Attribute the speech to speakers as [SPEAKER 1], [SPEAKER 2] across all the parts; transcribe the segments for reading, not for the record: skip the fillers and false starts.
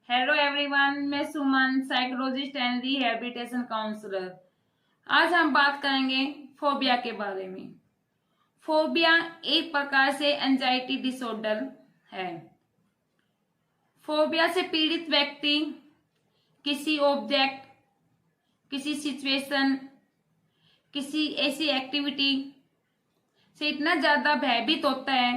[SPEAKER 1] Hello everyone, मैं सुमन, psychologist and rehabilitation counsellor. आज हम बात करेंगे फोबिया के बारे में। फोबिया एक प्रकार से एंजाइटी डिसऑर्डर है। फोबिया से पीड़ित व्यक्ति किसी ऑब्जेक्ट, किसी सिचुएशन, किसी ऐसी एक्टिविटी से इतना ज्यादा भयभीत होता है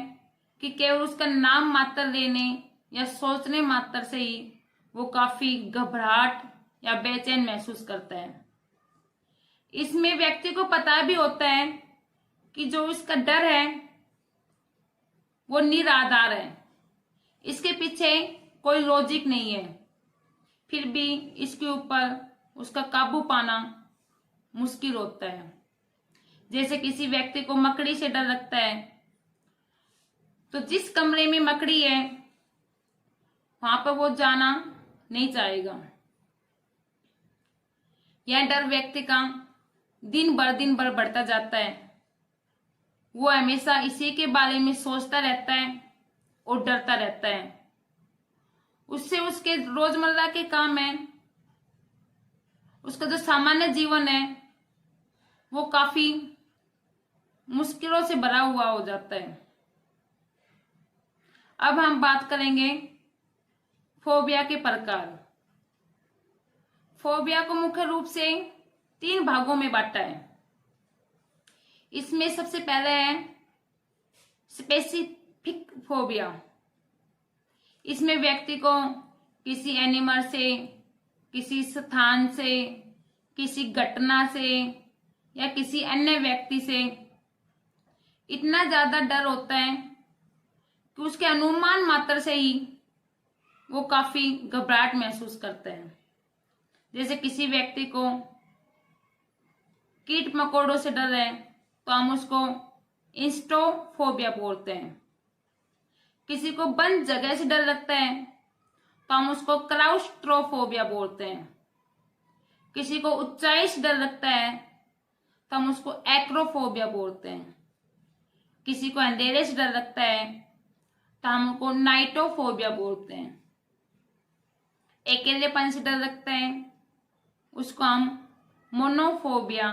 [SPEAKER 1] कि केवल उसका नाम मात्र लेने या सोचने मात्र से ही वो काफी घबराहट या बेचैन महसूस करता है। इसमें व्यक्ति को पता भी होता है कि जो इसका डर है वो निराधार है, इसके पीछे कोई लॉजिक नहीं है, फिर भी इसके ऊपर उसका काबू पाना मुश्किल होता है। जैसे किसी व्यक्ति को मकड़ी से डर लगता है तो जिस कमरे में मकड़ी है वहां पर वो जाना नहीं चाहेगा। यह डर व्यक्ति का दिन भर बढ़ता जाता है। वो हमेशा इसी के बारे में सोचता रहता है और डरता रहता है। उससे उसके रोजमर्रा के काम है, उसका जो सामान्य जीवन है वो काफी मुश्किलों से भरा हुआ हो जाता है। अब हम बात करेंगे फोबिया के प्रकार। फोबिया को मुख्य रूप से 3 भागों में बांटा है। इसमें सबसे पहले है स्पेसिफिक फोबिया। इसमें व्यक्ति को किसी एनिमल से, किसी स्थान से, किसी घटना से या किसी अन्य व्यक्ति से इतना ज्यादा डर होता है कि उसके अनुमान मात्र से ही वो काफी घबराहट महसूस करते हैं। जैसे किसी व्यक्ति को कीट मकोड़ों से डर है तो हम उसको इंस्टोफोबिया बोलते हैं। किसी को बंद जगह से डर लगता है तो हम उसको क्लाउस्ट्रोफोबिया बोलते हैं। किसी को ऊंचाई से डर लगता है तो हम उसको एक्रोफोबिया बोलते हैं। किसी को अंधेरे से डर लगता है तो हम उसको नाइटोफोबिया बोलते हैं। अकेलेपन से डर लगता है उसको हम मोनोफोबिया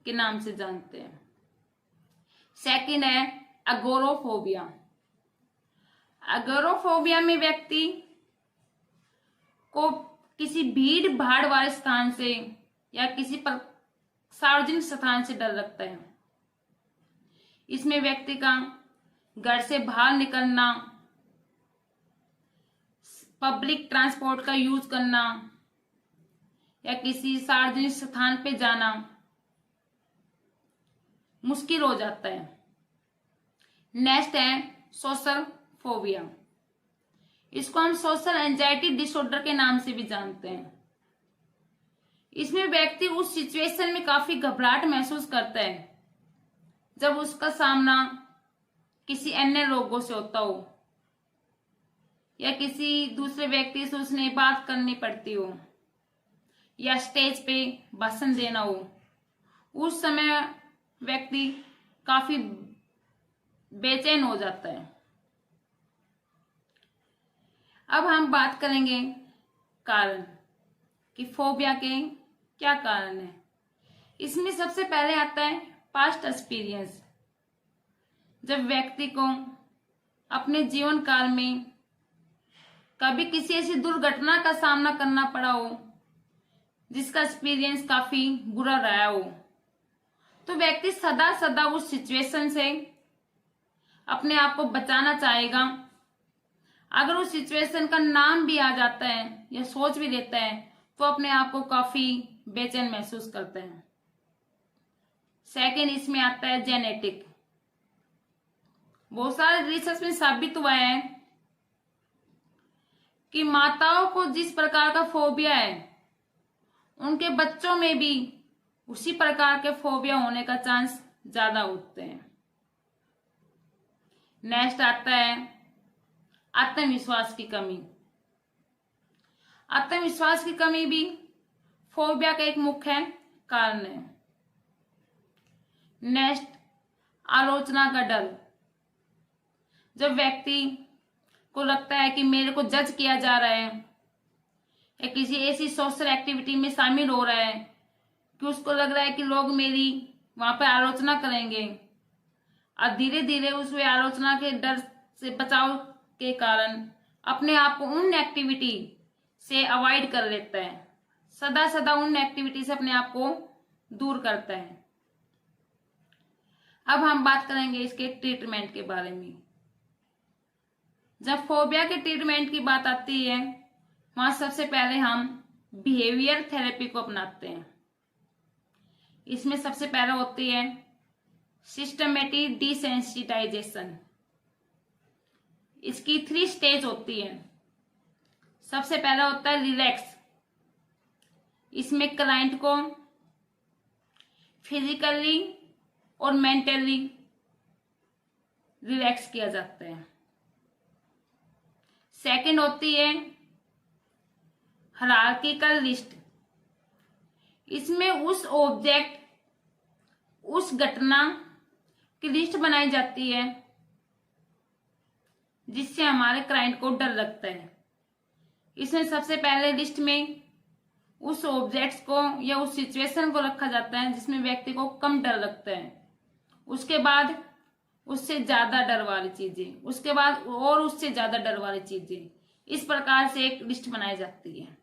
[SPEAKER 1] के नाम से जानते हैं। सेकंड है अगोरोफोबिया। अगोरोफोबिया में व्यक्ति को किसी भीड़ भाड़ वाले स्थान से या किसी पर सार्वजनिक स्थान से डर लगता है। इसमें व्यक्ति का घर से बाहर निकलना, पब्लिक ट्रांसपोर्ट का यूज करना या किसी सार्वजनिक स्थान पे जाना मुश्किल हो जाता है। नेक्स्ट है सोशल फोबिया। इसको हम सोशल एंजाइटी डिसऑर्डर के नाम से भी जानते हैं। इसमें व्यक्ति उस सिचुएशन में काफी घबराहट महसूस करता है जब उसका सामना किसी अन्य लोगों से होता हो या किसी दूसरे व्यक्ति से उसने बात करनी पड़ती हो या स्टेज पे भाषण देना हो। उस समय व्यक्ति काफी बेचैन हो जाता है। अब हम बात करेंगे कारण कि फोबिया के क्या कारण है। इसमें सबसे पहले आता है पास्ट एक्सपीरियंस। जब व्यक्ति को अपने जीवन काल में कभी किसी ऐसी दुर्घटना का सामना करना पड़ा हो जिसका एक्सपीरियंस काफी बुरा रहा हो तो व्यक्ति सदा सदा उस सिचुएशन से अपने आप को बचाना चाहेगा। अगर उस सिचुएशन का नाम भी आ जाता है या सोच भी लेता है तो अपने आप को काफी बेचैन महसूस करते हैं। सेकंड इसमें आता है जेनेटिक। बहुत सारे रिसर्च में साबित हुआ है कि माताओं को जिस प्रकार का फोबिया है उनके बच्चों में भी उसी प्रकार के फोबिया होने का चांस ज्यादा होते हैं। नेक्स्ट आता है आत्मविश्वास की कमी। आत्मविश्वास की कमी भी फोबिया का एक मुख्य कारण है। नेक्स्ट आलोचना का डर। जब व्यक्ति को लगता है कि मेरे को जज किया जा रहा है या किसी ऐसी सोशल एक्टिविटी में शामिल हो रहा है कि उसको लग रहा है कि लोग मेरी वहां पर आलोचना करेंगे, और धीरे धीरे उस आलोचना के डर से बचाव के कारण अपने आप को उन एक्टिविटी से अवॉइड कर लेता है, सदा सदा उन एक्टिविटी से अपने आप को दूर करता है। अब हम बात करेंगे इसके ट्रीटमेंट के बारे में। जब फोबिया के ट्रीटमेंट की बात आती है, वहां सबसे पहले हम बिहेवियर थेरेपी को अपनाते हैं। इसमें सबसे पहले होती है सिस्टमेटिक डिसेंसिटाइजेशन। इसकी 3 स्टेज होती है। सबसे पहला होता है रिलैक्स। इसमें क्लाइंट को फिजिकली और मेंटली रिलैक्स किया जाता है। सेकंड होती है हायरार्किकल लिस्ट। इसमें उस ऑब्जेक्ट, उस घटना की लिस्ट बनाई जाती है जिससे हमारे क्लाइंट को डर लगता है। इसमें सबसे पहले लिस्ट में उस ऑब्जेक्ट्स को या उस सिचुएशन को रखा जाता है जिसमें व्यक्ति को कम डर लगता है। उसके बाद उससे ज्यादा डर वाली चीजें, उसके बाद और उससे ज्यादा डर वाली चीजें, इस प्रकार से एक लिस्ट बनाई जाती है।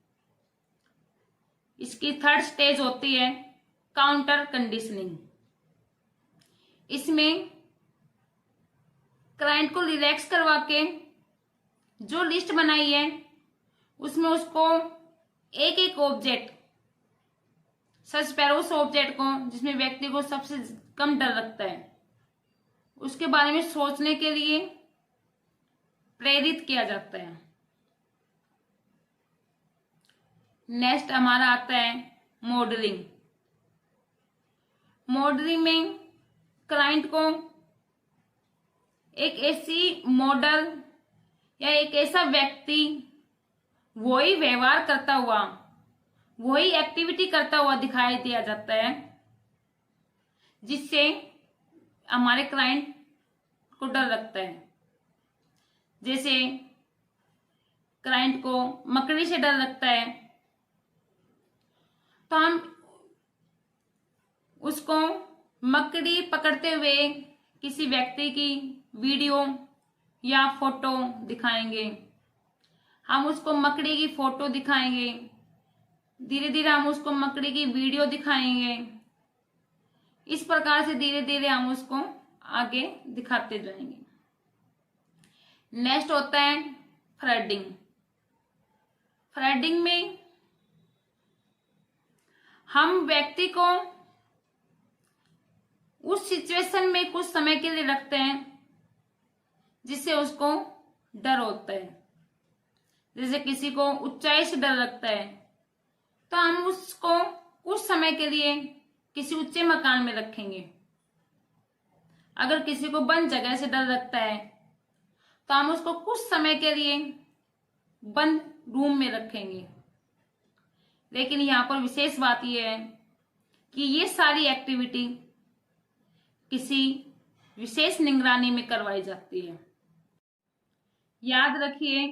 [SPEAKER 1] इसकी 3rd स्टेज होती है काउंटर कंडीशनिंग। इसमें क्लाइंट को रिलैक्स करवा के जो लिस्ट बनाई है उसमें उसको एक एक ऑब्जेक्ट, सबसे पहले उस ऑब्जेक्ट को जिसमें व्यक्ति को सबसे कम डर लगता है उसके बारे में सोचने के लिए प्रेरित किया जाता है। नेक्स्ट हमारा आता है मॉडलिंग। मॉडलिंग में क्लाइंट को एक ऐसी मॉडल या एक ऐसा व्यक्ति वही व्यवहार करता हुआ, वही एक्टिविटी करता हुआ दिखाई दिया जाता है जिससे हमारे क्लाइंट को डर लगता है। जैसे क्लाइंट को मकड़ी से डर लगता है तो हम उसको मकड़ी पकड़ते हुए किसी व्यक्ति की वीडियो या फोटो दिखाएंगे। हम उसको मकड़ी की फोटो दिखाएंगे, धीरे धीरे हम उसको मकड़ी की वीडियो दिखाएंगे। इस प्रकार से धीरे धीरे हम उसको आगे दिखाते जाएंगे। नेक्स्ट होता है फ्लडिंग। फ्लडिंग में हम व्यक्ति को उस सिचुएशन में कुछ समय के लिए रखते हैं जिससे उसको डर होता है। जैसे किसी को ऊंचाई से डर लगता है तो हम उसको कुछ समय के लिए किसी ऊंचे मकान में रखेंगे। अगर किसी को बंद जगह से डर लगता है तो हम उसको कुछ समय के लिए बंद रूम में रखेंगे। लेकिन यहाँ पर विशेष बात यह है कि ये सारी एक्टिविटी किसी विशेष निगरानी में करवाई जाती है। याद रखिए,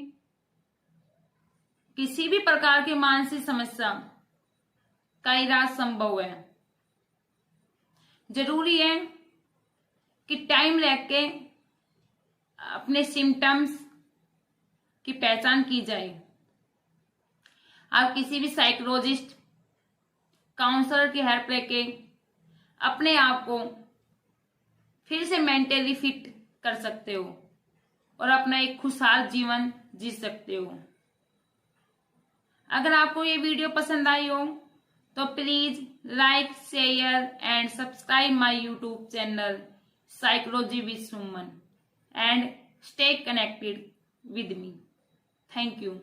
[SPEAKER 1] किसी भी प्रकार की मानसिक समस्या का इलाज संभव है। जरूरी है कि टाइम लेके अपने सिम्टम्स की पहचान की जाए। आप किसी भी साइकोलॉजिस्ट, काउंसलर की हेल्प लेके अपने आप को फिर से मेंटली फिट कर सकते हो और अपना एक खुशहाल जीवन जी सकते हो। अगर आपको ये वीडियो पसंद आई हो तो please like, share and subscribe my YouTube channel psychology with Suman and stay connected with me. Thank you.